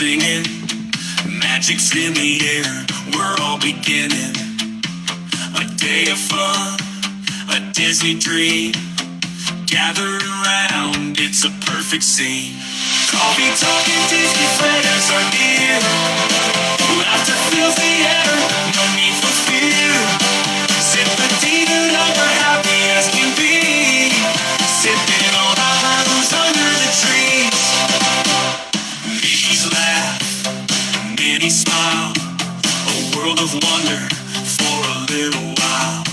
singing, magic's in the air, we're all beginning. A day of fun, a Disney dream, gathered around, it's a perfect scene. Coffee talking Disney friends are near, laughter fills the air, no need for fear. Zip-a-Dee-Doo-Doug, we're happy as can be, sipping on our brews under the trees. Mickey's laugh, Minnie smile, a world of wonder for a little while.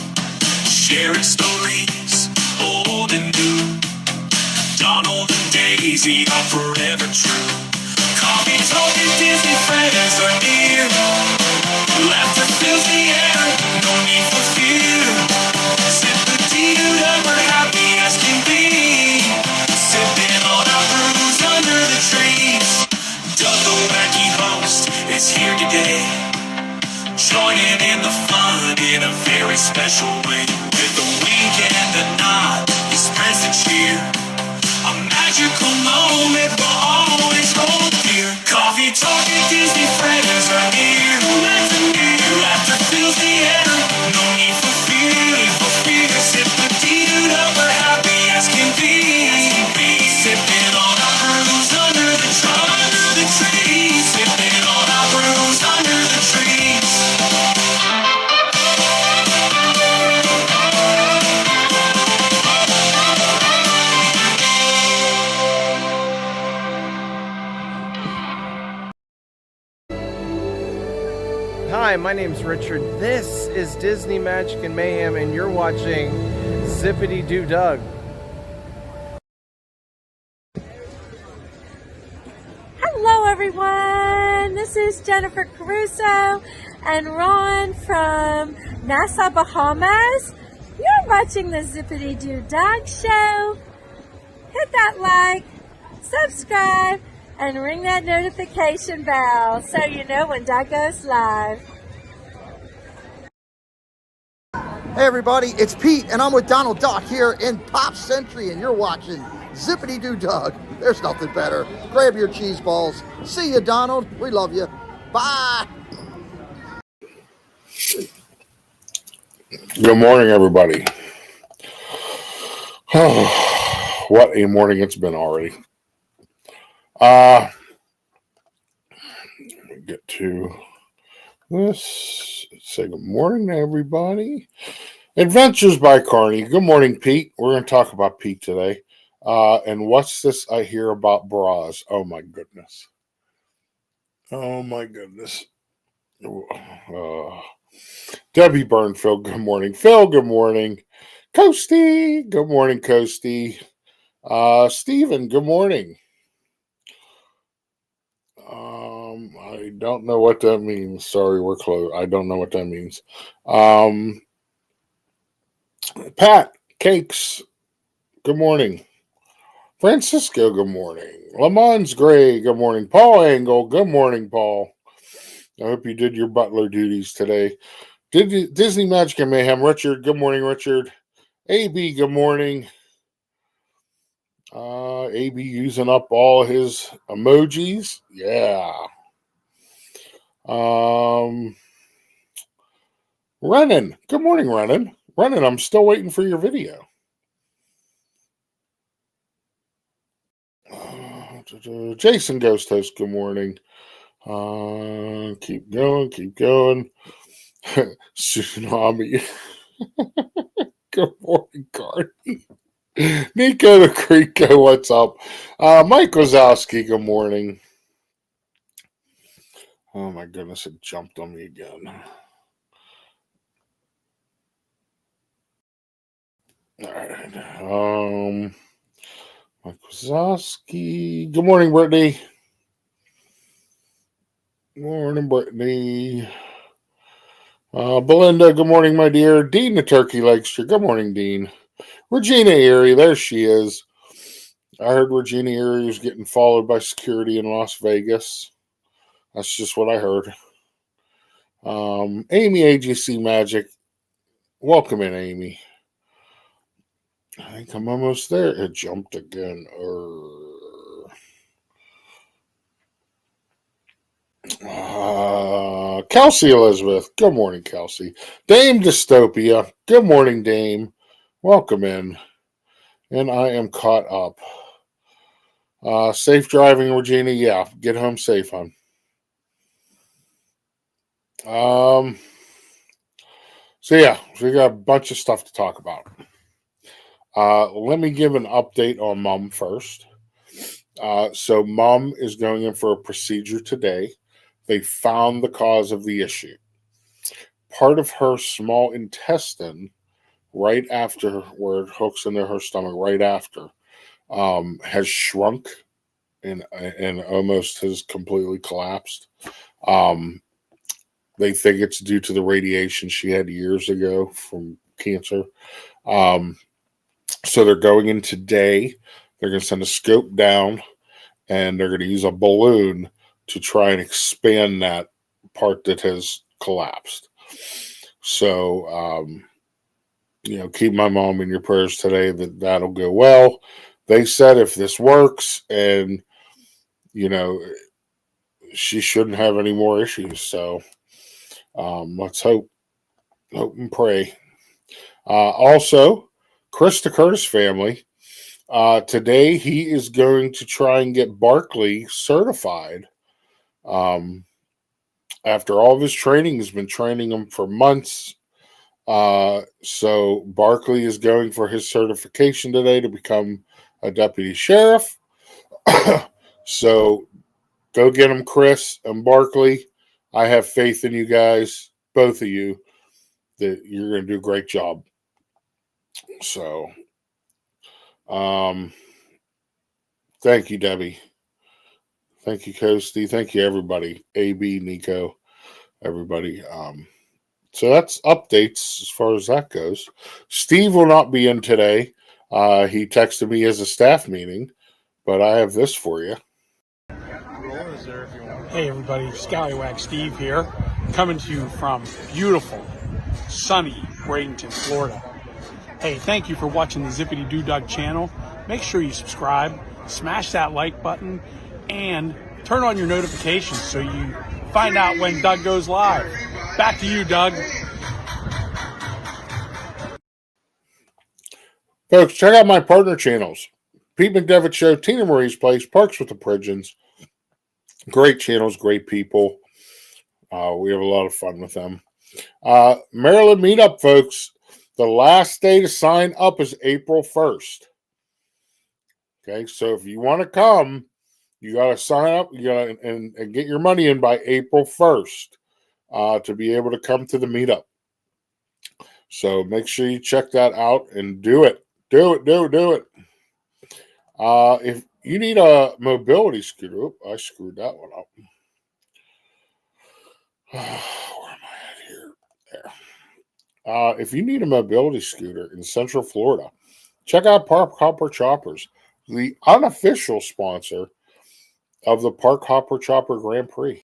Sharing stories, old and new, Donald and Daisy are forever true. Coffee talking Disney friends are near, laughter fills the air, no need for fear. Zip-a-Dee-Doo-Doug, we're happy as can be, sipping on our brews under the trees. Doug the wacky host is here today, joining in the fun in a very special way. With a wink and a nod, he spreads the cheer. A magical moment will always hold dear. Coffee talking Disney friends are near. Laughter fills the air, no need for fear. Zip-a-Dee-Doo-Doug, we're happy as can be, sipping on our brews under the trees. Sipping on our brews under the trees. Hi, my name's Richard. This is Disney Magic and Mayhem, and you're watching Zip-a-Dee-DooDoug. Hello, everyone. This is Jennifer Caruso and Ron from Nassau, Bahamas. You're watching the Zip-a-Dee-DooDoug show. Hit that like, subscribe, and ring that notification bell so you know when Doug goes live. Hey everybody, it's Pete and I'm with Donald Duck here in Pop Century and you're watching Zip-a-Dee-DooDoug. There's nothing better. Grab your cheese balls. See you, Donald. We love you. Bye. Good morning, everybody. What a morning it's been already. Let me get to this. Say good morning to everybody. Adventures by Carney. Good morning, Pete. We're going to talk about Pete today. And what's this I hear about bras? Oh, my goodness. Oh, my goodness. Debbie Burnfield, good morning. Phil, good morning. Coasty, good morning, Coasty. Stephen, good morning. I don't know what that means. Sorry, we're closed. I don't know what that means. Pat, Cakes, good morning. Francisco, good morning. Lamons Gray, good morning. Paul Angle, good morning, Paul. I hope you did your butler duties today. Disney Magic and Mayhem. Richard, good morning, Richard. AB, good morning. AB using up all his emojis. Yeah. Renan, good morning, Renan. Renan, I'm still waiting for your video. Jason Ghost Host, good morning. Keep going. Tsunami. Good morning, Cardi. Nico the Creeko, what's up? Mike Wazowski, good morning. Oh my goodness, it jumped on me again. All right. Mike Wazowski. Good morning, Brittany. Morning, Brittany. Belinda, good morning, my dear. Dean the Turkey Legster, good morning, Dean. Regina Erie, there she is. I heard Regina Erie was getting followed by security in Las Vegas. That's just what I heard. Amy AGC Magic. Welcome in, Amy. I think I'm almost there. It jumped again. Kelsey Elizabeth. Good morning, Kelsey. Dame Dystopia. Good morning, Dame. Welcome in. And I am caught up. Safe driving, Regina. Yeah, get home safe, hon. So we got a bunch of stuff to talk about. Let me give an update on Mom first. So Mom is going in for a procedure today. They found the cause of the issue. Part of her small intestine, right after where it hooks into her stomach, right after, has shrunk and almost has completely collapsed. They think it's due to the radiation she had years ago from cancer. So they're going in today. They're going to send a scope down, and they're going to use a balloon to try and expand that part that has collapsed. So, keep my mom in your prayers today that'll go well. They said if this works and, she shouldn't have any more issues. So let's hope and pray. Also, Chris the Curtis family, today he is going to try and get Barkley certified. After all of his training, he's been training him for months. So Barkley is going for his certification today to become a deputy sheriff. So go get him, Chris and Barkley. I have faith in you guys, both of you, that you're going to do a great job. So, thank you, Debbie. Thank you, Coasty. Thank you, everybody. AB, Nico, everybody. So that's updates as far as that goes. Steve will not be in today. He texted me as a staff meeting, but I have this for you. Hey everybody, Scallywag Steve here, coming to you from beautiful, sunny Bradenton, Florida. Hey, thank you for watching the Zip-a-Dee-DooDoug channel. Make sure you subscribe, smash that like button, and turn on your notifications so you find out when Doug goes live. Back to you, Doug. Folks, check out my partner channels. Pete McDevitt Show, Tina Marie's Place, Parks with the Pridgens. Great channels, great people. We have a lot of fun with them. Maryland Meetup, folks. The last day to sign up is April 1st. Okay, so if you want to come, you got to sign up. You got to and get your money in by April 1st to be able to come to the meetup. So make sure you check that out and do it. Do it. If you need a mobility scooter, I screwed that one up. Where am I at here? There. If you need a mobility scooter in Central Florida, check out Park Hopper Choppers, the unofficial sponsor of the Park Hopper Chopper Grand Prix.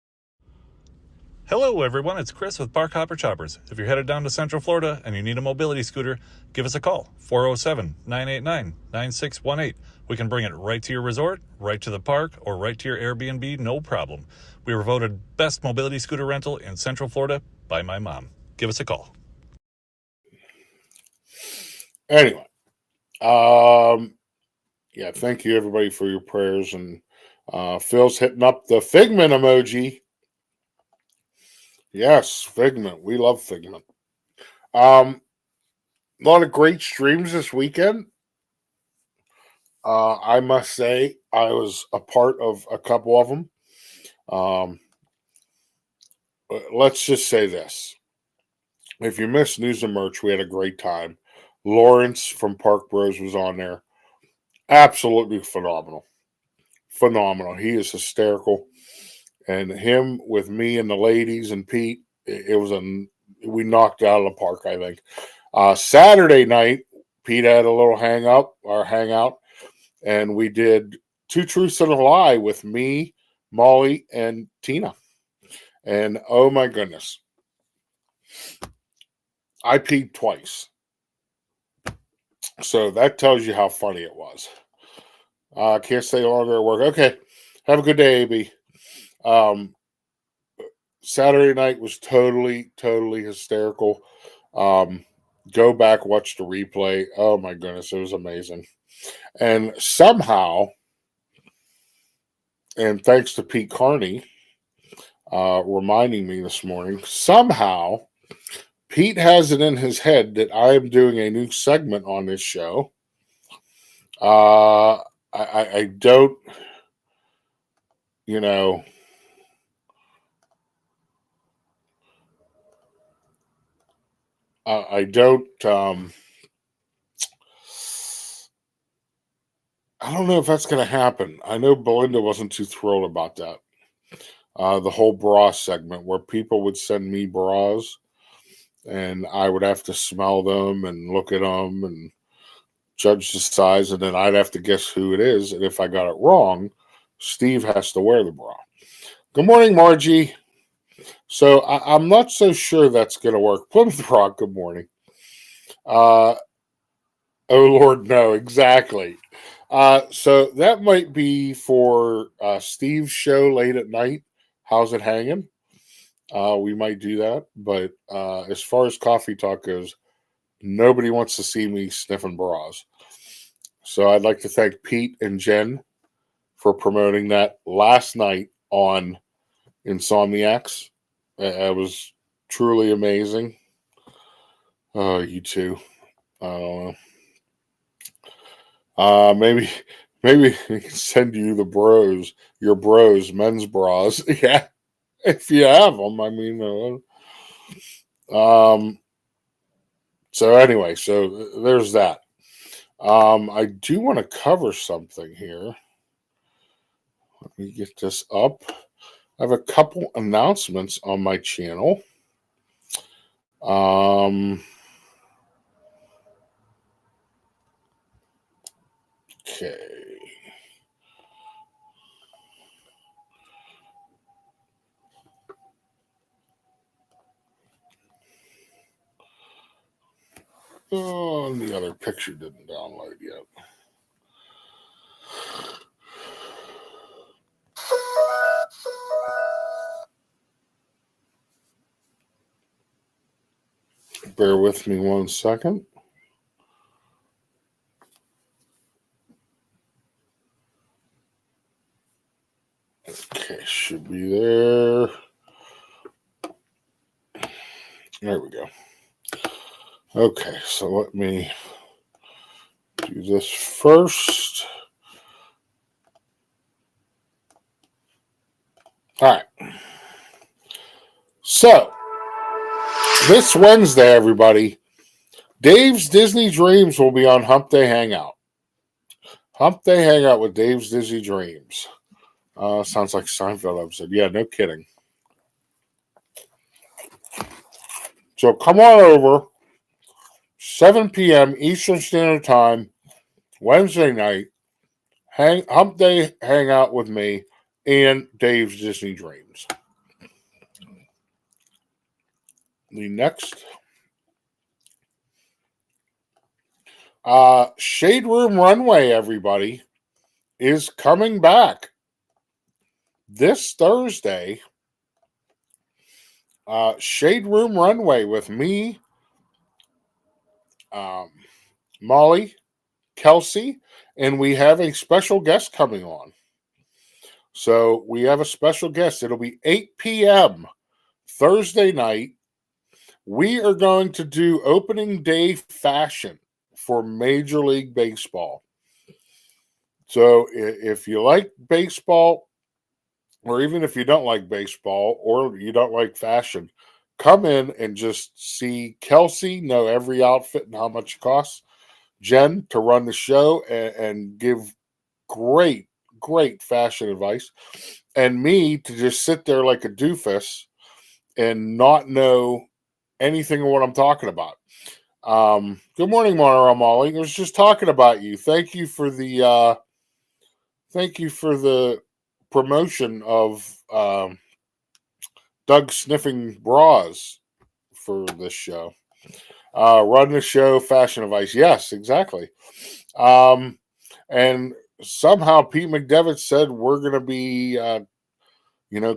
Hello everyone, it's Chris with Park Hopper Choppers. If you're headed down to Central Florida and you need a mobility scooter, give us a call, 407-989-9618. We can bring it right to your resort, right to the park, or right to your Airbnb, no problem. We were voted best mobility scooter rental in Central Florida by my mom. Give us a call. Anyway, thank you everybody for your prayers, and Phil's hitting up the Figment emoji. Yes, Figment. We love Figment. A lot of great streams this weekend. I must say, I was a part of a couple of them. Let's just say this. If you missed news and merch, we had a great time. Lawrence from Park Bros was on there. Absolutely phenomenal. Phenomenal. He is hysterical. And him with me and the ladies and Pete, we knocked it out of the park, I think. Saturday night, Pete had a little hangout, and we did Two Truths and a Lie with me, Molly, and Tina. And oh my goodness, I peed twice. So that tells you how funny it was. Can't stay longer at work. Okay, have a good day, AB. Saturday night was totally hysterical. Go back, watch the replay. Oh my goodness, it was amazing. And somehow, and thanks to Pete Carney reminding me this morning, somehow Pete has it in his head that I am doing a new segment on this show. I don't, you know, I don't, I don't know if that's going to happen. I know Belinda wasn't too thrilled about that. The whole bra segment where people would send me bras and I would have to smell them and look at them and judge the size, and then I'd have to guess who it is. And if I got it wrong, Steve has to wear the bra. Good morning, Margie. So I'm not so sure that's going to work. Plymouth Rock, good morning. Oh, Lord, no, exactly. So that might be for Steve's show late at night. How's it hanging? We might do that. But as far as Coffee Talk goes, nobody wants to see me sniffing bras. So I'd like to thank Pete and Jen for promoting that last night on Insomniacs. It was truly amazing. Oh, you two. I don't know. Maybe we can send you your bros, men's bras. Yeah, if you have them. I mean, so anyway, so there's that. I do want to cover something here. Let me get this up. I have a couple announcements on my channel. Okay. Oh, and the other picture didn't download yet. Bear with me 1 second. Okay, should be there. There we go. Okay, so let me do this first. All right. So, this Wednesday, everybody, Dave's Disney Dreams will be on Hump Day Hangout. Hump Day Hangout with Dave's Disney Dreams. Sounds like Seinfeld episode. Yeah, no kidding. So come on over, 7 p.m. Eastern Standard Time, Wednesday night. Hump Day Hangout with me and Dave's Disney Dreams. The next Shade Room Runway, everybody, is coming back this Thursday. Shade Room Runway with me, Molly, Kelsey, and we have a special guest coming on. So we have a special guest. It'll be 8 p.m. Thursday night. We are going to do opening day fashion for Major League Baseball. So if you like baseball, or even if you don't like baseball, or you don't like fashion, come in and just see Kelsey know every outfit and how much it costs. Jen to run the show and give great fashion advice. And me to just sit there like a doofus and not know anything of what I'm talking about. Good morning, Monterey Molly. I was just talking about you. Thank you for the promotion of Doug sniffing bras for this show. Run the show, fashion advice. Yes, exactly. And somehow Pete McDevitt said we're going to be,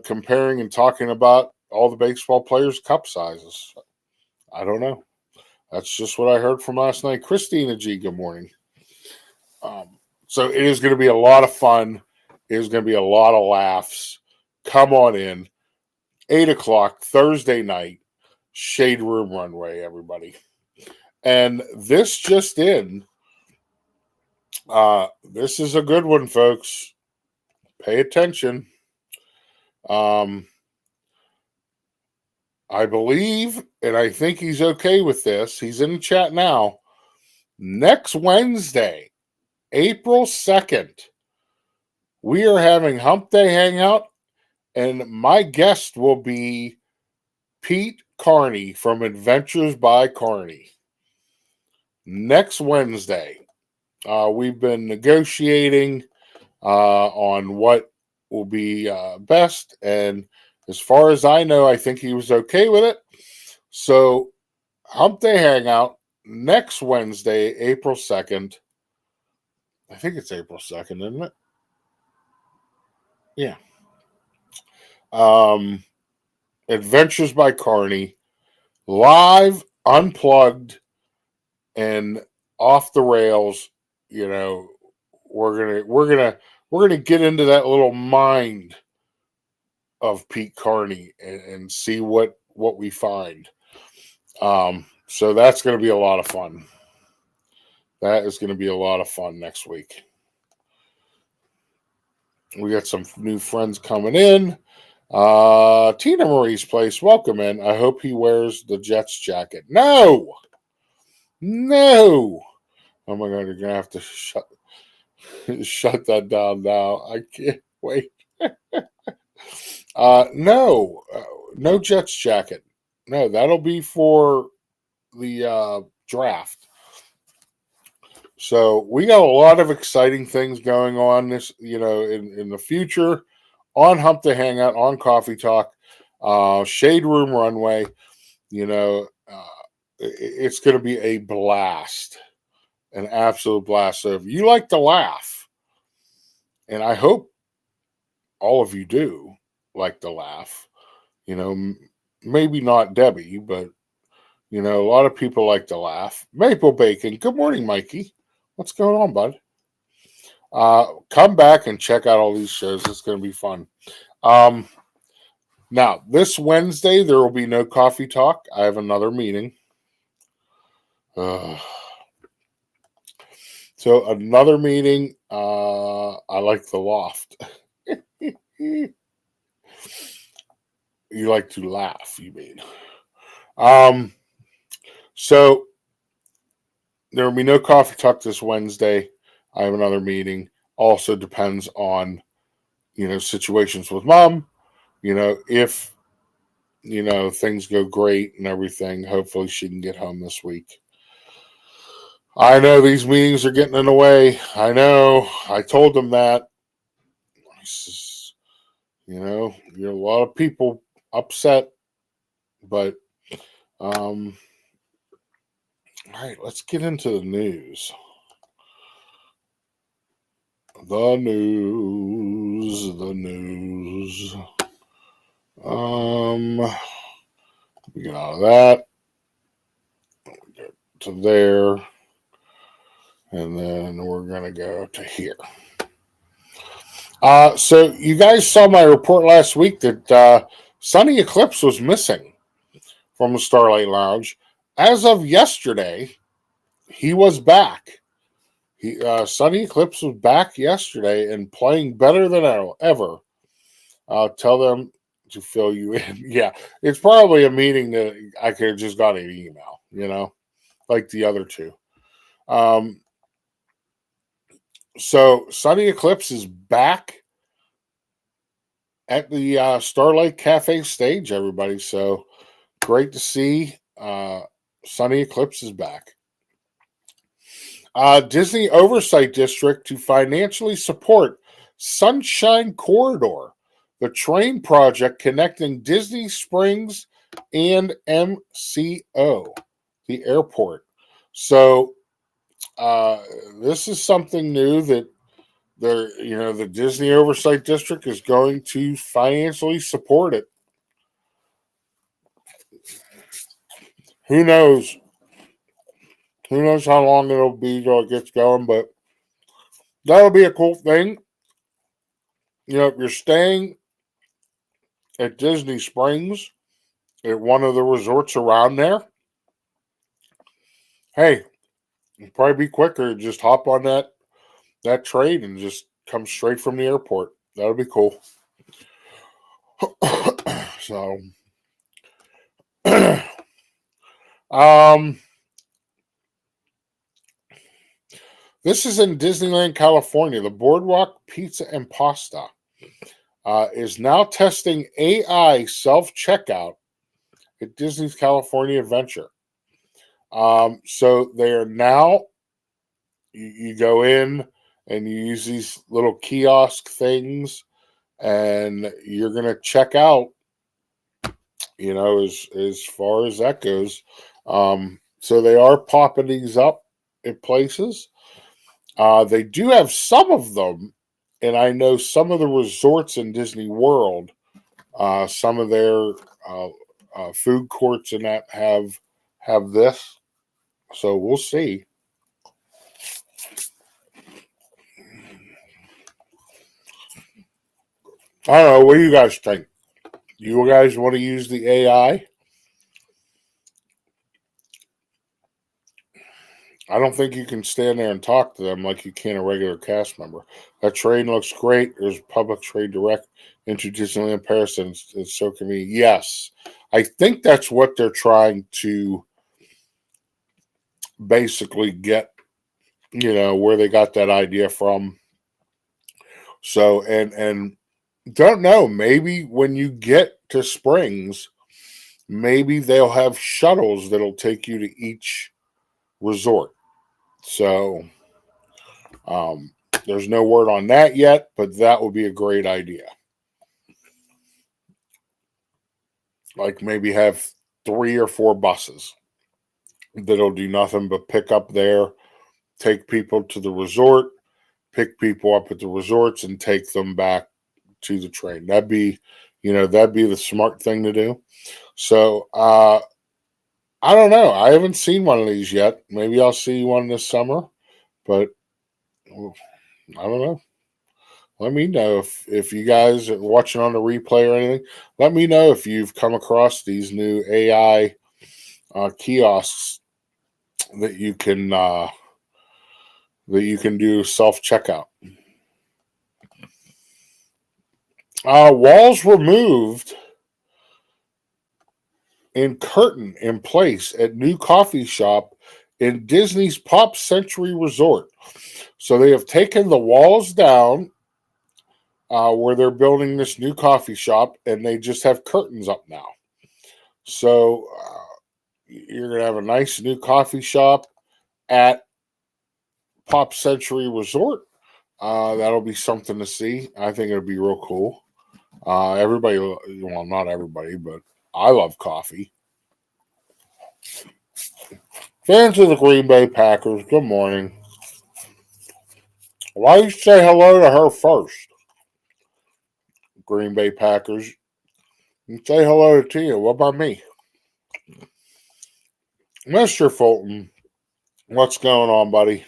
comparing and talking about all the baseball players' cup sizes. I don't know. That's just what I heard from last night. Christina G, good morning. So it is going to be a lot of fun. It is going to be a lot of laughs. Come on in. 8 o'clock, Thursday night, Shade Room Runway, everybody. And this just in. This is a good one, folks. Pay attention. I believe, and I think he's okay with this. He's in the chat now. Next Wednesday, April 2nd, we are having Hump Day Hangout, and my guest will be Pete Carney from Adventures by Carney. Next Wednesday, we've been negotiating on what will be best, and as far as I know, I think he was okay with it. So, Hump Day Hangout next Wednesday, April 2nd. I think it's April 2nd, isn't it? Yeah. Adventures by Carney, live, unplugged, and off the rails. You know, we're gonna get into that little mind of Pete Carney and see what we find. So that's going to be a lot of fun. That is going to be a lot of fun next week. We got some new friends coming in. Tina Marie's place, welcome in. I hope he wears the Jets jacket. No. Oh my God, you're gonna have to shut that down now. I can't wait. No Jets jacket. No, that'll be for the draft. So we got a lot of exciting things going on this, in the future on Hump Day Hangout, on Coffee Talk, Shade Room Runway. It's going to be a blast, an absolute blast. So if you like to laugh, and I hope all of you do like to laugh, maybe not Debbie, but a lot of people like to laugh. Maple Bacon, good morning, Mikey. What's going on, bud? Come back and check out all these shows. It's going to be fun. Now, this Wednesday, there will be no Coffee Talk. I have another meeting. So another meeting. I like the loft. You like to laugh, you mean. So there will be no Coffee Talk this Wednesday. I have another meeting. Also depends on, situations with Mom. If, things go great and everything, hopefully she can get home this week. I know these meetings are getting in the way. I know. I told them that. You're a lot of people upset, but all right, let's get into the news. The news. We get out of that. We get to there. And then we're going to go to here. So you guys saw my report last week that Sunny Eclipse was missing from the Starlight Lounge. As of yesterday, he was back. Sunny Eclipse was back yesterday and playing better than ever. Tell them to fill you in. Yeah, it's probably a meeting that I could have just got an email, like the other two. So Sunny Eclipse is back at the Starlight Cafe stage, everybody. So great to see Sunny Eclipse is back. Disney Oversight District to financially support Sunshine Corridor, the train project connecting Disney Springs and MCO, the airport. So this is something new that the Disney Oversight District is going to financially support it. Who knows? Who knows how long it'll be till it gets going, but that'll be a cool thing. You know, if you're staying at Disney Springs, at one of the resorts around there, hey, it'd probably be quicker. Just hop on that train and just come straight from the airport. That would be cool. So, this is in Disneyland, California. The Boardwalk Pizza and Pasta is now testing AI self-checkout at Disney's California Adventure. So they are now, you go in and you use these little kiosk things and you're going to check out, as far as that goes. So they are popping these up at places. They do have some of them, and I know some of the resorts in Disney World, some of their food courts and that have this. So we'll see. I don't know. What do you guys think? You guys want to use the AI? I don't think you can stand there and talk to them like you can a regular cast member. That train looks great. There's public train direct into Disneyland Paris, and it's so convenient. Yes, I think that's what they're trying to basically get, where they got that idea from. So, and don't know, maybe when you get to Springs, maybe they'll have shuttles that'll take you to each resort. So, there's no word on that yet, but that would be a great idea. Like maybe have 3 or 4 buses that'll do nothing but pick up there, take people to the resort, pick people up at the resorts, and take them back to the train. That'd be the smart thing to do. So, I don't know. I haven't seen one of these yet. Maybe I'll see one this summer, but I don't know. Let me know if you guys are watching on the replay or anything. Let me know if you've come across these new AI kiosks that you can do self checkout. Walls removed and curtain in place at new coffee shop in Disney's Pop Century Resort. So they have taken the walls down where they're building this new coffee shop, and they just have curtains up now. So you're going to have a nice new coffee shop at Pop Century Resort. That'll be something to see. I think it'll be real cool. Everybody, well, not everybody, but I love coffee. Fans of the Green Bay Packers, good morning. Why don't you say hello to her first? Green Bay Packers. And say hello to Tia. What about me? Mr. Fulton, what's going on, buddy?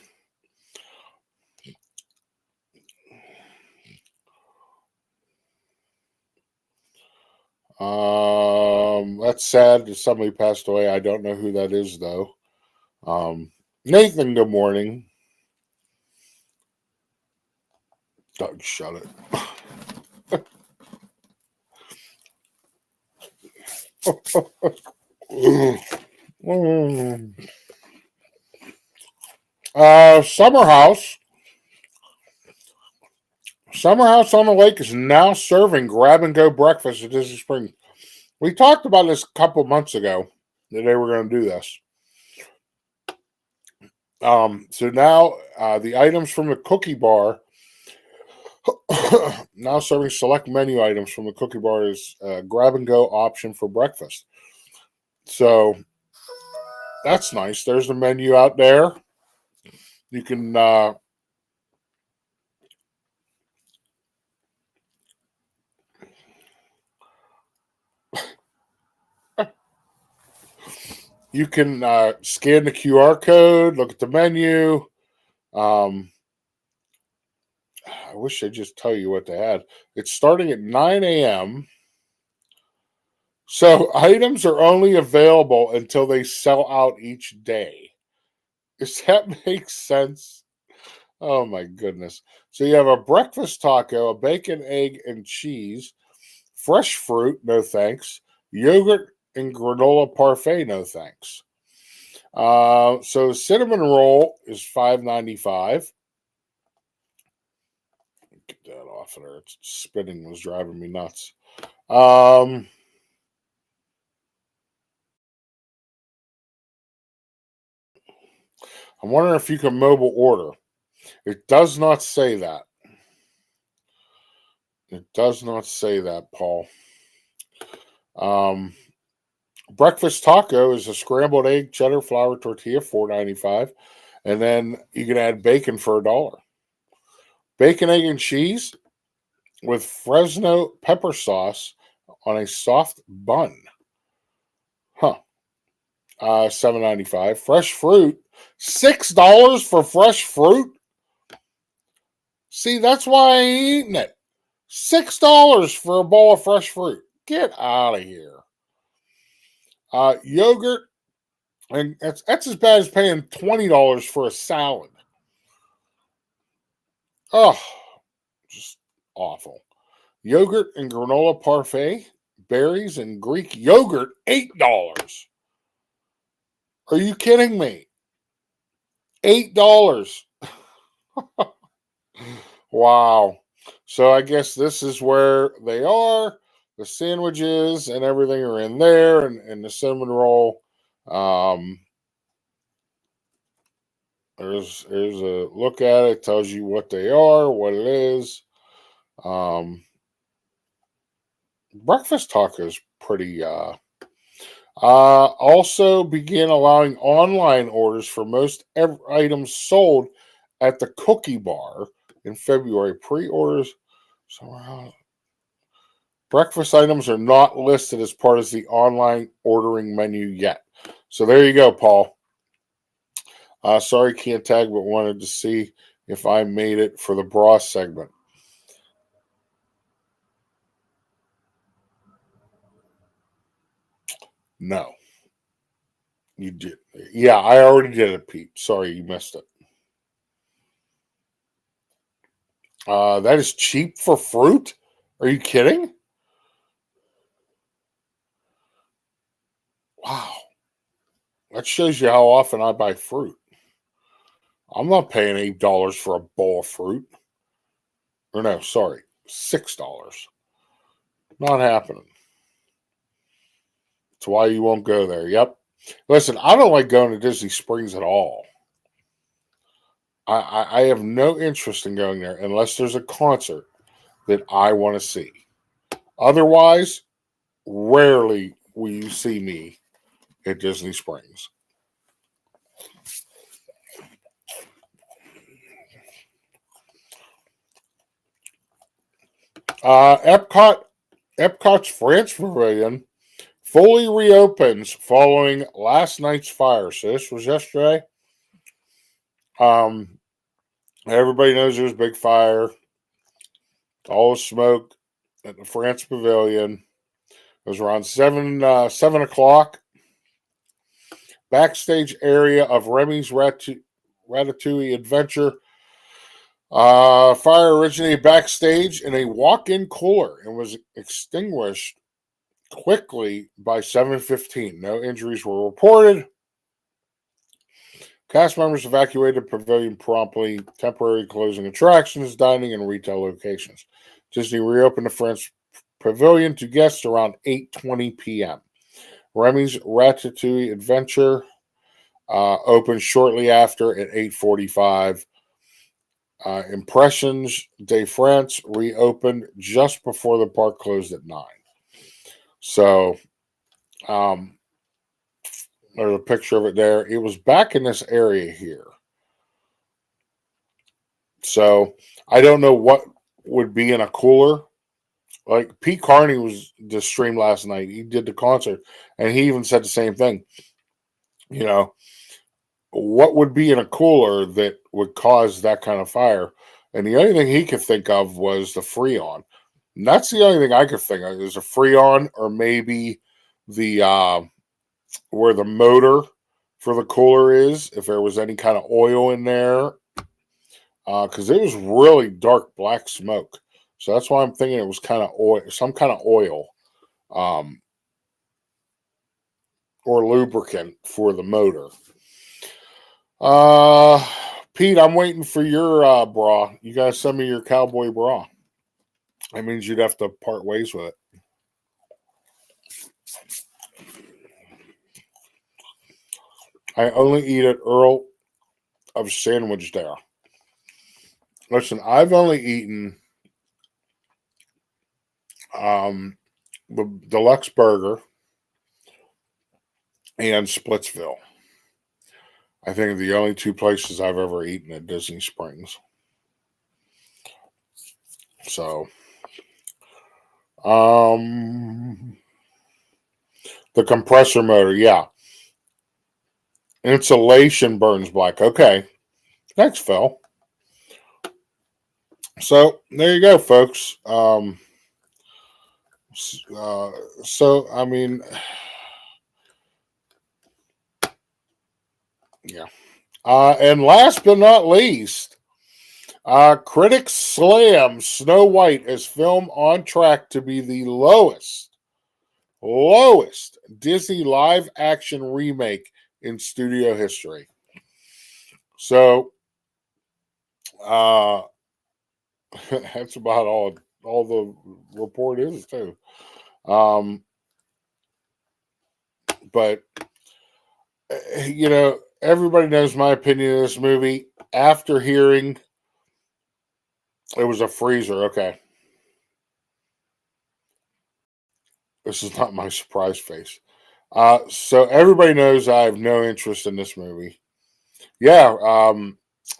That's sad that somebody passed away. I don't know who that is, though. Nathan, good morning. Doug, shut it. Summer House on the Lake is now serving grab-and-go breakfast at Disney Springs. We talked about this a couple months ago that they were going to do this. So now the items from the cookie bar, now serving select menu items from the cookie bar is a grab-and-go option for breakfast. So that's nice. There's the menu out there. You can You can scan the QR code, look at the menu. I wish I'd just tell you what they had. It's starting at 9 a.m. So items are only available until they sell out each day. Does that make sense? Oh my goodness. So you have a breakfast taco, a bacon, egg, and cheese, fresh fruit, no thanks, yogurt and granola parfait, no thanks. So cinnamon roll is $5.95. Get that off of there. It's spinning was driving me nuts. I'm wondering if you can mobile order. It does not say that. It does not say that, Paul. Breakfast taco is a scrambled egg, cheddar, flour tortilla, $4.95, and then you can add bacon for $1. Bacon, egg, and cheese with Fresno pepper sauce on a soft bun. $7.95. Fresh fruit, $6 for fresh fruit. See, that's why I ain't eating it. $6 for a bowl of fresh fruit. Get out of here. Yogurt, and that's as bad as paying $20 for a salad. Oh, just awful. Yogurt and granola parfait, berries and Greek yogurt, $8. Are you kidding me? $8. Wow. So I guess this is where they are. The sandwiches and everything are in there, and the cinnamon roll. There's a look at it. Tells you what they are, what it is. Breakfast taco is pretty. Also began allowing online orders for most items sold at the Cookie Bar in February. Pre-orders. So breakfast items are not listed as part of the online ordering menu yet. So there you go, Paul. Sorry, can't tag, but wanted to see if I made it for the bra segment. No. You did. Yeah, I already did it, Pete. Sorry, you missed it. That is cheap for fruit? Are you kidding? Wow. That shows you how often I buy fruit. I'm not paying $8 for a bowl of fruit. Or no, sorry, $6. Not happening. That's why you won't go there. Yep. Listen, I don't like going to Disney Springs at all. I have no interest in going there unless there's a concert that I want to see. Otherwise, rarely will you see me at Disney Springs. Epcot's France Pavilion fully reopens following last night's fire. So this was yesterday. Everybody knows there's a big fire. All the smoke at the France Pavilion. It was around 7 o'clock. Backstage area of Remy's Ratatouille Adventure. Fire originated backstage in a walk-in cooler and was extinguished quickly by 7:15. No injuries were reported. Cast members evacuated the pavilion promptly, temporarily closing attractions, dining, and retail locations. Disney reopened the French Pavilion to guests around 8:20 p.m. Remy's Ratatouille Adventure opened shortly after at 8:45. Impressions de France reopened just before the park closed at 9. So, there's a picture of it there. It was back in this area here. So, I don't know what would be in a cooler. Like, Pete Carney was the stream last night. He did the concert, and he even said the same thing. You know, what would be in a cooler that would cause that kind of fire? And the only thing he could think of was the Freon. And that's the only thing I could think of is a Freon, or maybe the where the motor for the cooler is, if there was any kind of oil in there, because it was really dark black smoke. So that's why I'm thinking it was kind of oil, some kind of oil, or lubricant for the motor. Pete, I'm waiting for your bra. You gotta send me your cowboy bra. That means you'd have to part ways with it. I only eat at Earl of Sandwich there. Listen, I've only eaten the deluxe burger and Splitsville. I think the only two places I've ever eaten at Disney Springs. So, the compressor motor, yeah. Insulation burns black. Okay. Thanks, Phil. So, there you go, folks. So, I mean, yeah. And last but not least, critics slam Snow White as film on track to be the lowest Disney live action remake in studio history. So, that's about all the report is too. But you know, everybody knows my opinion of this movie. After hearing it was a freezer, okay. This is not my surprise face. So everybody knows I have no interest in this movie. Yeah,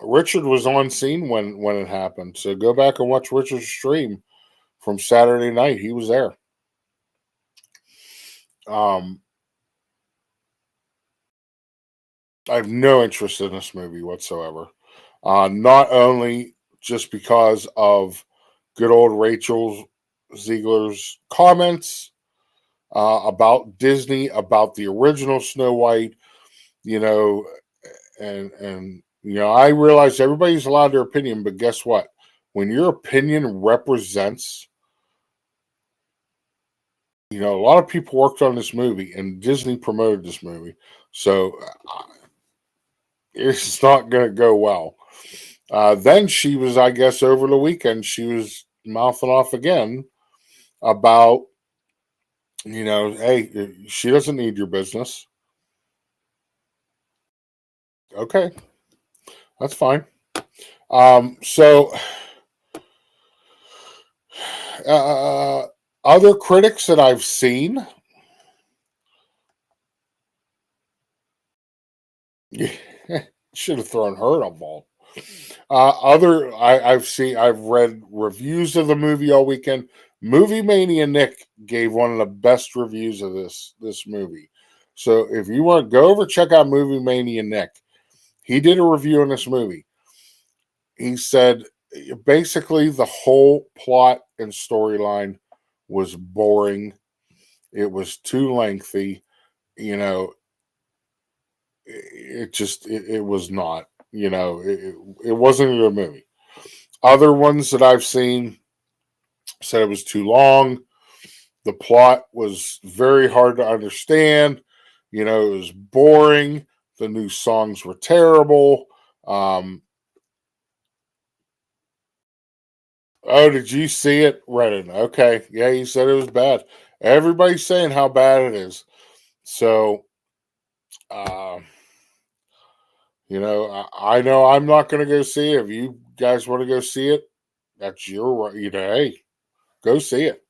Richard was on scene when it happened. So go back and watch Richard's stream from Saturday night. He was there. I have no interest in this movie whatsoever. Not only just because of good old Rachel Ziegler's comments about Disney, about the original Snow White, you know, and you know, I realize everybody's allowed their opinion, but guess what? When your opinion represents, you know, a lot of people worked on this movie and Disney promoted this movie. So it's not going to go well. Then she was, I guess, over the weekend, she was mouthing off again about, you know, hey, she doesn't need your business. Okay, that's fine. So, other critics that I've seen, should have thrown her a ball. I've read reviews of the movie all weekend. Movie Mania Nick gave one of the best reviews of this movie. So if you want to go over, check out Movie Mania Nick. He did a review on this movie. He said basically the whole plot and storyline was boring. It was too lengthy. You know, it was not. You know, it wasn't a good movie. Other ones that I've seen said it was too long. The plot was very hard to understand. You know, it was boring. The new songs were terrible. Oh, did you see it? Reddit. Okay. Yeah, you said it was bad. Everybody's saying how bad it is. So, you know I'm not going to go see it. If you guys want to go see it, that's your right. You know, hey, go see it.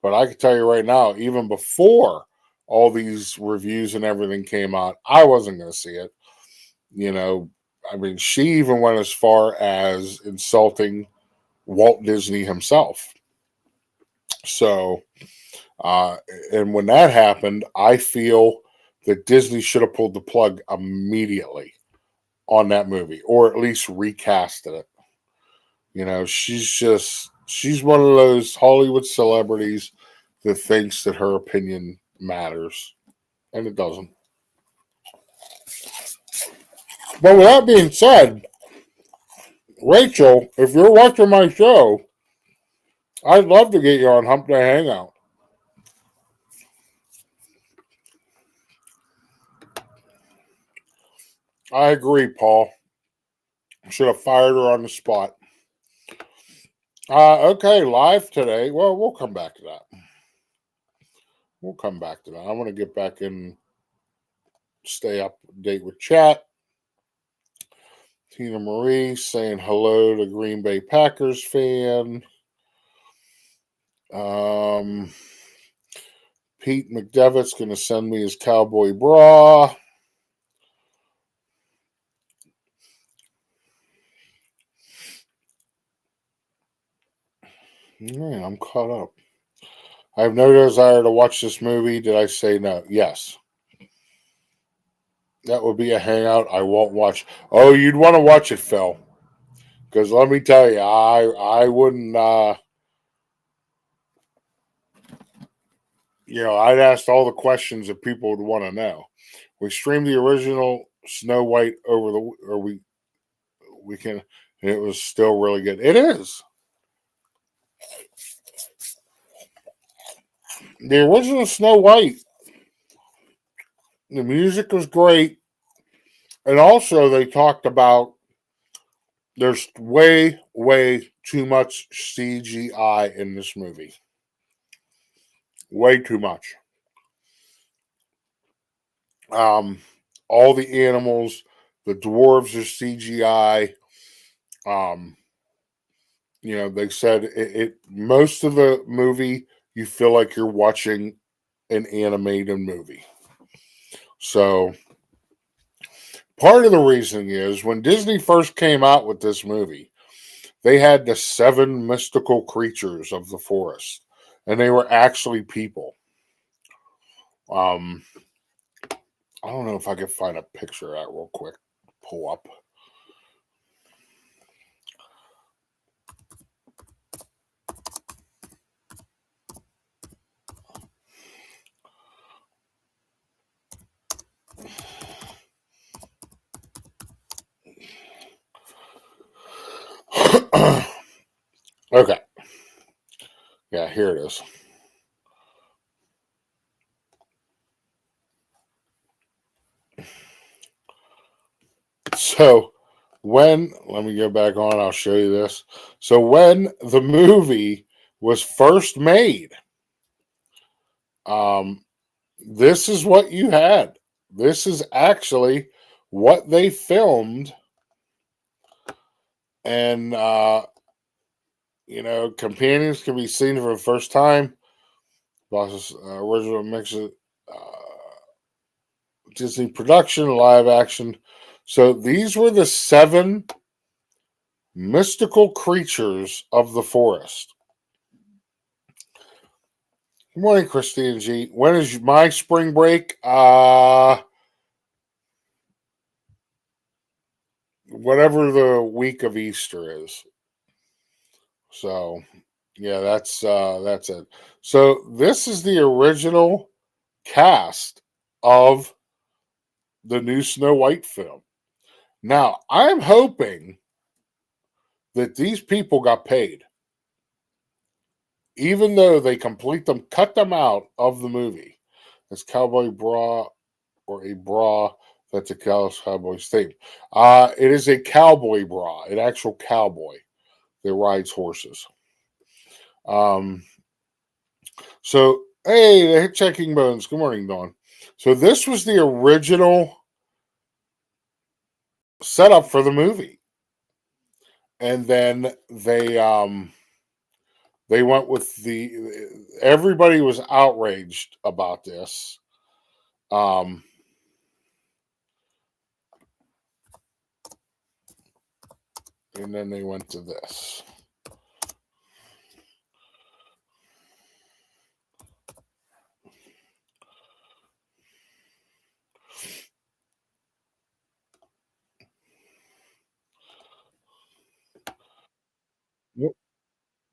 But I can tell you right now, even before all these reviews and everything came out, I wasn't going to see it. You know, I mean, she even went as far as insulting Walt Disney himself. So, and when that happened, I feel that Disney should have pulled the plug immediately on that movie, or at least recasted it. You know, she's one of those Hollywood celebrities that thinks that her opinion matters, and it doesn't. But with that being said, Rachel, if you're watching my show, I'd love to get you on Hump Day Hangout. I agree, Paul. Should have fired her on the spot. Okay, live today. Well, we'll come back to that. I want to get back and stay up to date with chat. Tina Marie saying hello to Green Bay Packers fan. Pete McDevitt's going to send me his cowboy bra. Yeah, I'm caught up. I have no desire to watch this movie. Did I say no? Yes. That would be a hangout I won't watch. Oh, you'd want to watch it, Phil. Because let me tell you, I wouldn't, I'd ask all the questions that people would want to know. We streamed the original Snow White we can, and it was still really good. It is. The original Snow White, the music was great. And also they talked about there's way, way too much CGI in this movie. Way too much. All the animals, the dwarves are CGI. They said it most of the movie you feel like you're watching an animated movie. So part of the reason is when Disney first came out with this movie, they had the 7 mystical creatures of the forest, and they were actually people. I don't know if I can find a picture of that real quick. Pull up. Okay. Yeah, here it is. So let me go back on, I'll show you this. So when the movie was first made, this is what you had. This is actually what they filmed. And, companions can be seen for the first time. Boss's original mix of Disney production, live action. So these were the 7 mystical creatures of the forest. Good morning, Christine G. When is my spring break? Whatever the week of Easter is. So, yeah, that's it. So this is the original cast of the new Snow White film. Now, I'm hoping that these people got paid, even though they cut them out of the movie. It's cowboy bra or a bra that's a cowboy's theme. It is a cowboy bra, an actual cowboy that rides horses. So, hey, the hitchhiking bones. Good morning, Dawn. So this was the original setup for the movie, and then they went with everybody was outraged about this. And then they went to this.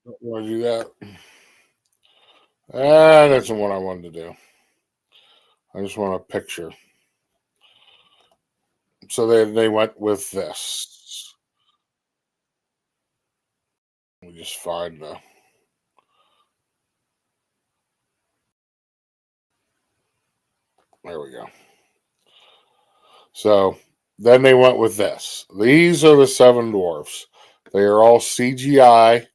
Don't want to do that. That isn't what I wanted to do. I just want a picture. So they went with this. We just find the. There we go. So then they went with this. These are the seven dwarfs. They are all CGI.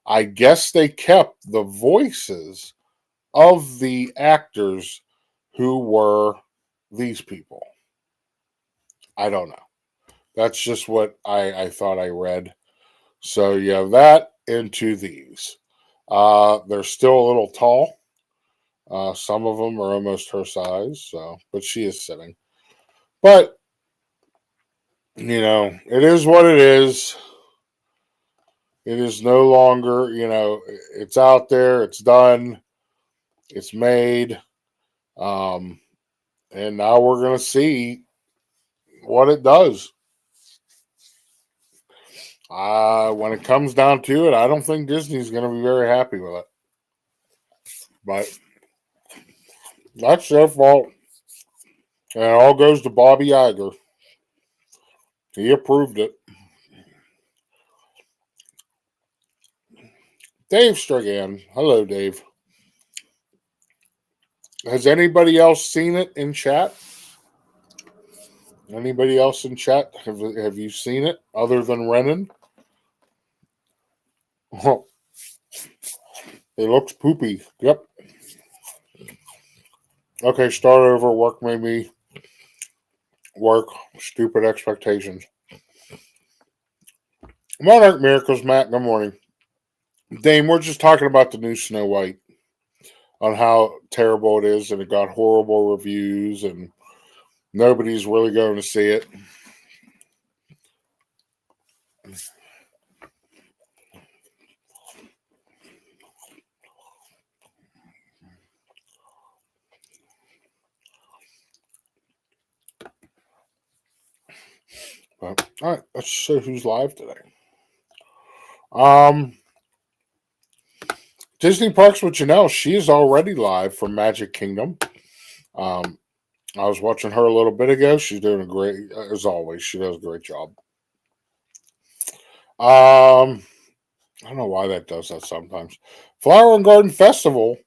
I guess they kept the voices of the actors who were these people. I don't know. That's just what I thought I read. So you have that into these. They're still a little tall. Some of them are almost her size. So, but she is sitting. But it is what it is. It is no longer, it's out there. It's done. It's made. And now we're going to see what it does. When it comes down to it, I don't think Disney's going to be very happy with it. But that's their fault. And it all goes to Bobby Iger. He approved it. Dave Strigan. Hello, Dave. Has anybody else seen it in chat? Anybody else in chat? Have you seen it other than Renan? Oh, it looks poopy. Yep. Okay, start over. Work made me work. Stupid expectations. Monarch Miracles, Matt. Good morning. Dame, we're just talking about the new Snow White, on how terrible it is, and it got horrible reviews, and nobody's really going to see it. But, all right, let's show who's live today. Disney Parks with Janelle, she is already live from Magic Kingdom. I was watching her a little bit ago. She's doing a great, as always, she does a great job. I don't know why that does that sometimes. Flower and Garden Festival,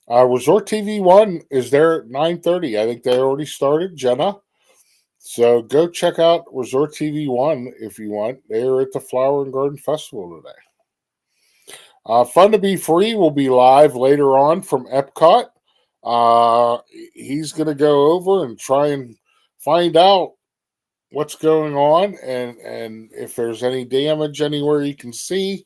Resort TV 1 is there at 9:30. I think they already started, Jenna. So go check out Resort TV 1 if you want. They're at the Flower and Garden Festival today. Fun to Be Free will be live later on from Epcot. He's going to go over and try and find out what's going on and if there's any damage anywhere you can see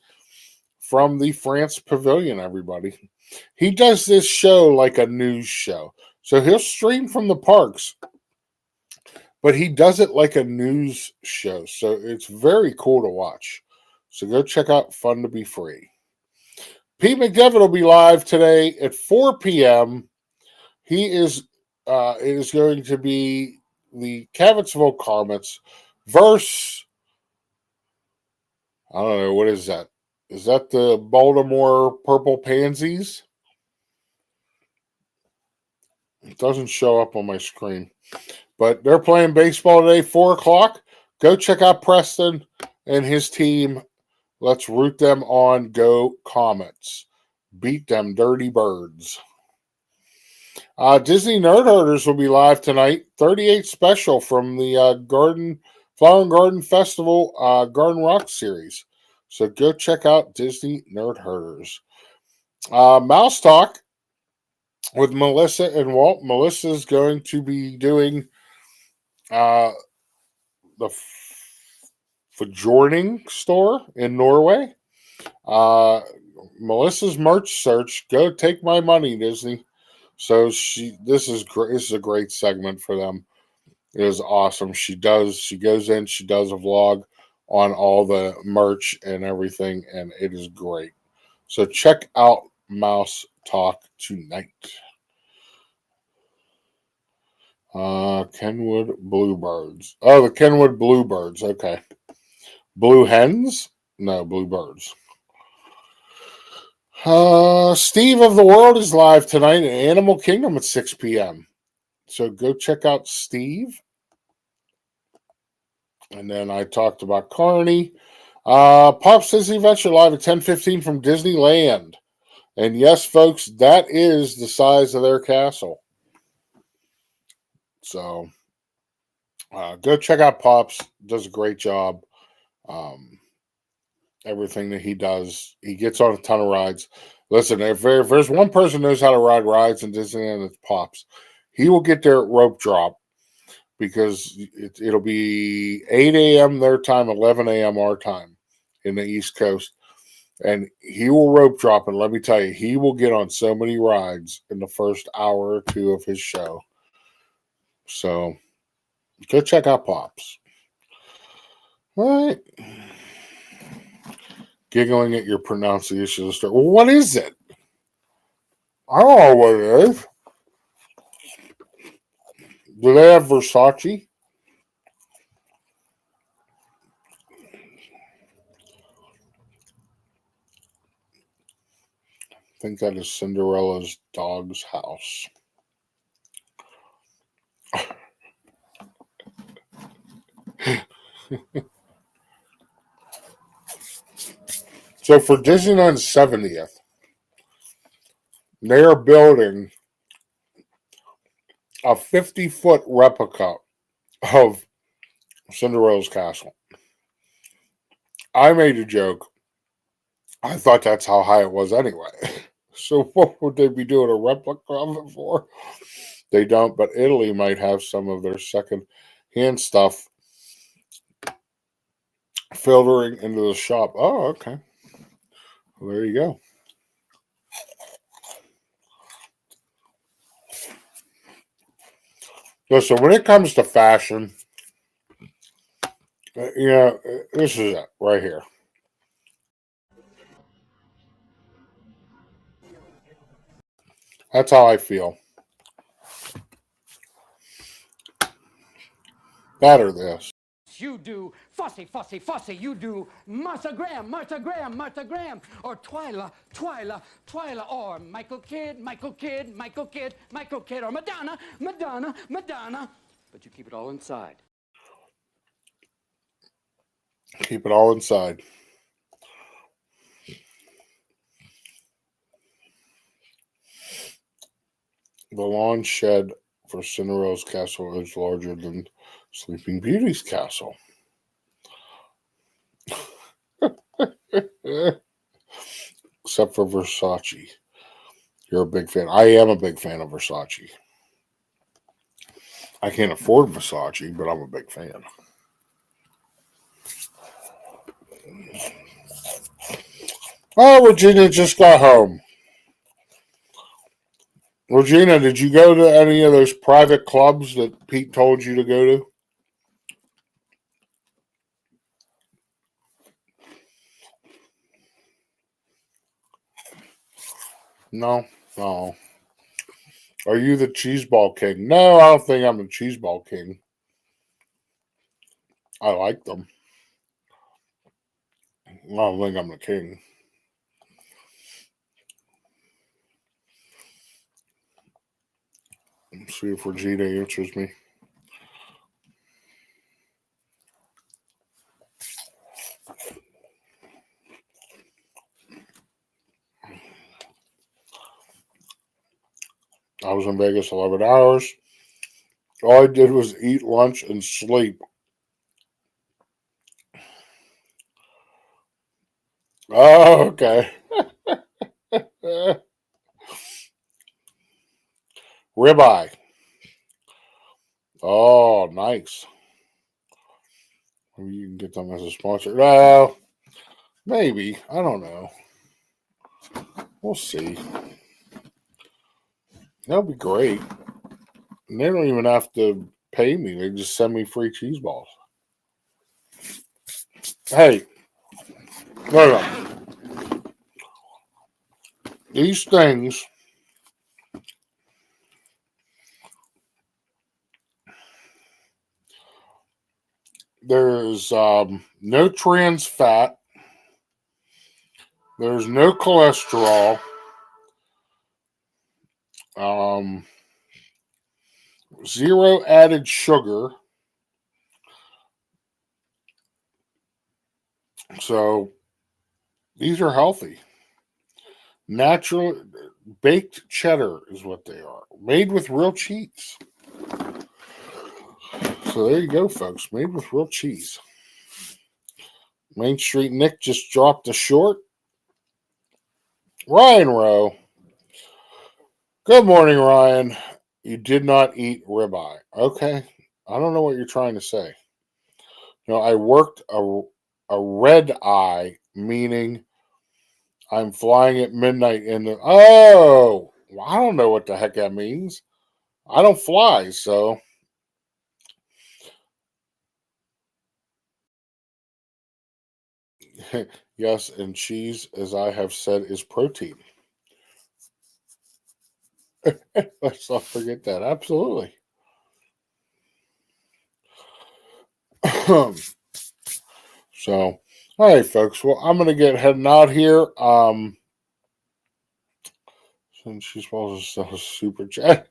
from the France Pavilion, everybody. He does this show like a news show. So he'll stream from the parks, but he does it like a news show. So it's very cool to watch. So go check out Fun to Be Free. Pete McDevitt will be live today at 4 p.m. He is, it is going to be the Cavittsville Comets versus, I don't know, what is that? Is that the Baltimore Purple Pansies? It doesn't show up on my screen. But they're playing baseball today, 4 o'clock. Go check out Preston and his team. Let's root them on. Go Comets. Beat them dirty birds. Disney Nerd Herders will be live tonight. 38 special from the Flower and Garden Festival Garden Rock series. So go check out Disney Nerd Herders. Mouse Talk with Melissa and Walt. Melissa's going to be doing the Fjording store in Norway. Melissa's merch search. Go take my money, Disney. So this is great. This is a great segment for them. It is awesome. She goes in, she does a vlog on all the merch and everything, and it is great. So check out Mouse Talk tonight. Kenwood Bluebirds. Oh, the Kenwood Bluebirds. Okay. Blue Hens? No, Bluebirds. Steve of the World is live tonight in Animal Kingdom at 6 p.m. So go check out Steve. And then I talked about Carney. Pop's Disney Adventure live at 10:15 from Disneyland. And yes, folks, that is the size of their castle. So go check out Pops. Does a great job. Everything that he does, he gets on a ton of rides. Listen, if there's one person who knows how to ride rides in Disneyland, it's Pops. He will get there at rope drop because it'll be 8 a.m. their time, 11 a.m. our time in the East Coast. And he will rope drop, and let me tell you, he will get on so many rides in the first hour or two of his show. So go check out Pops. All right. Giggling at your pronunciation. Well, what is it? I don't know what it is. Do they have Versace? I think that is Cinderella's dog's house. So for Disneyland's 70th, they are building a 50-foot replica of Cinderella's castle. I made a joke. I thought that's how high it was anyway. So what would they be doing a replica of it for? They don't, but Italy might have some of their second-hand stuff filtering into the shop. Oh, okay. Well, there you go. Listen, when it comes to fashion, this is it right here. That's how I feel. That or this. You do fussy, fussy, fussy. You do Martha Graham, Martha Graham, Martha Graham. Or Twyla, Twyla, Twyla. Or Michael Kidd, Michael Kidd, Michael Kidd, Michael Kidd. Or Madonna, Madonna, Madonna. But you keep it all inside. Keep it all inside. The lawn shed for Cinderella's castle is larger than Sleeping Beauty's castle. Except for Versace. You're a big fan. I am a big fan of Versace. I can't afford Versace, but I'm a big fan. Oh, Regina just got home. Regina, did you go to any of those private clubs that Pete told you to go to? No. Are you the cheeseball king? No, I don't think I'm the cheeseball king. I like them. I don't think I'm the king. Let's see if Regina answers me. I was in Vegas 11 hours. All I did was eat lunch and sleep. Oh, okay. Ribeye. Oh, nice. Maybe you can get them as a sponsor. Well, maybe. I don't know. We'll see. That'll be great. And they don't even have to pay me. They just send me free cheese balls. Hey. No. These things there's no trans fat, There's no cholesterol. Zero added sugar. So these are healthy. Natural baked cheddar is what they are. Made with real cheese. So there you go, folks. Made with real cheese. Main Street Nick just dropped a short. Ryan Rowe. Good morning, Ryan. You did not eat ribeye. Okay. I don't know what you're trying to say. No, I worked a red eye, meaning I'm flying at midnight in the... Oh! I don't know what the heck that means. I don't fly, so... Yes, and cheese, as I have said, is protein. Let's not forget that. Absolutely. So, all right, folks. Well, I'm going to get heading out here. Since she's supposed to sell a super chat.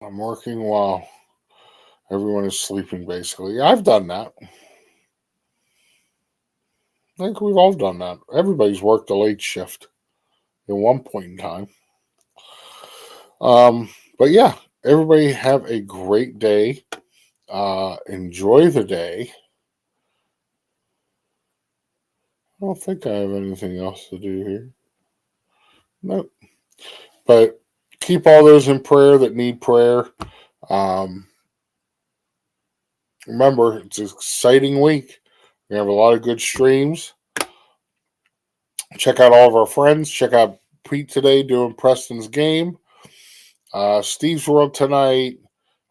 I'm working while everyone is sleeping, basically. I've done that. I think we've all done that. Everybody's worked a late shift at one point in time. But yeah, everybody have a great day. Enjoy the day. I don't think I have anything else to do here. Nope. But keep all those in prayer that need prayer. Remember, it's an exciting week. We have a lot of good streams. Check out all of our friends. Check out Pete today doing Preston's game. Steve's World tonight.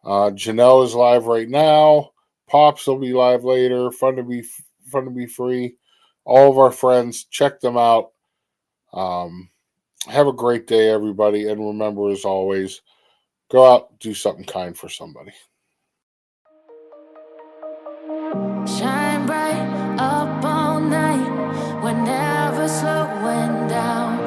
Janelle is live right now. Pops will be live later. Fun to be free. All of our friends, check them out. Have a great day, everybody. And remember, as always, go out, do something kind for somebody. Shine bright up all night. We're never slowing down.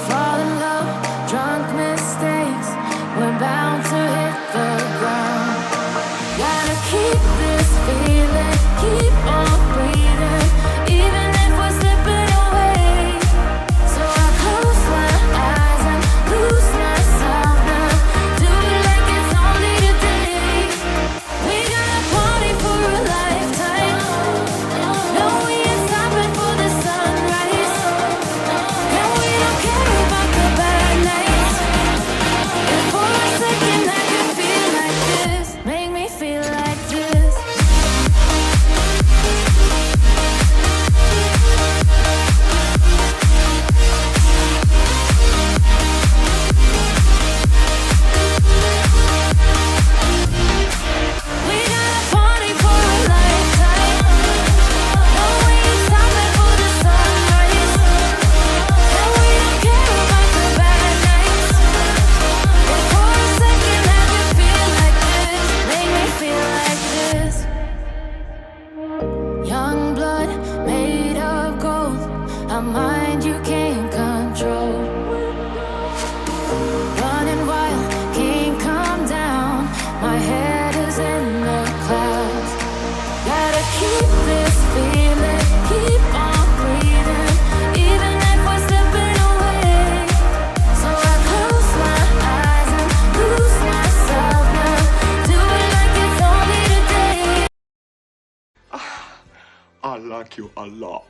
Fall in love, drunk mistakes. We're bound to hit the ground. Gotta keep this feeling, keep on breathing, even if we're slipping away. So I close my eyes and lose myself now. Do it like it's only today. We got a party for a lifetime. No, we ain't stopping for the sunrise. And we don't care about the bad nights. If for a second I can feel like this, make me feel like this. We got a party for a lifetime. No, we ain't stopping for the sunrise. And we don't care about the bad nights. If for a second I can feel like this, make me feel like this. Young blood made of gold, a mind you can't control. Running wild, can't come down. My head is in the clouds. Gotta keep this feeling, keep on breathing, even if we're slipping away. So I close my eyes and lose myself now. Do it like it's only today. I like you a lot.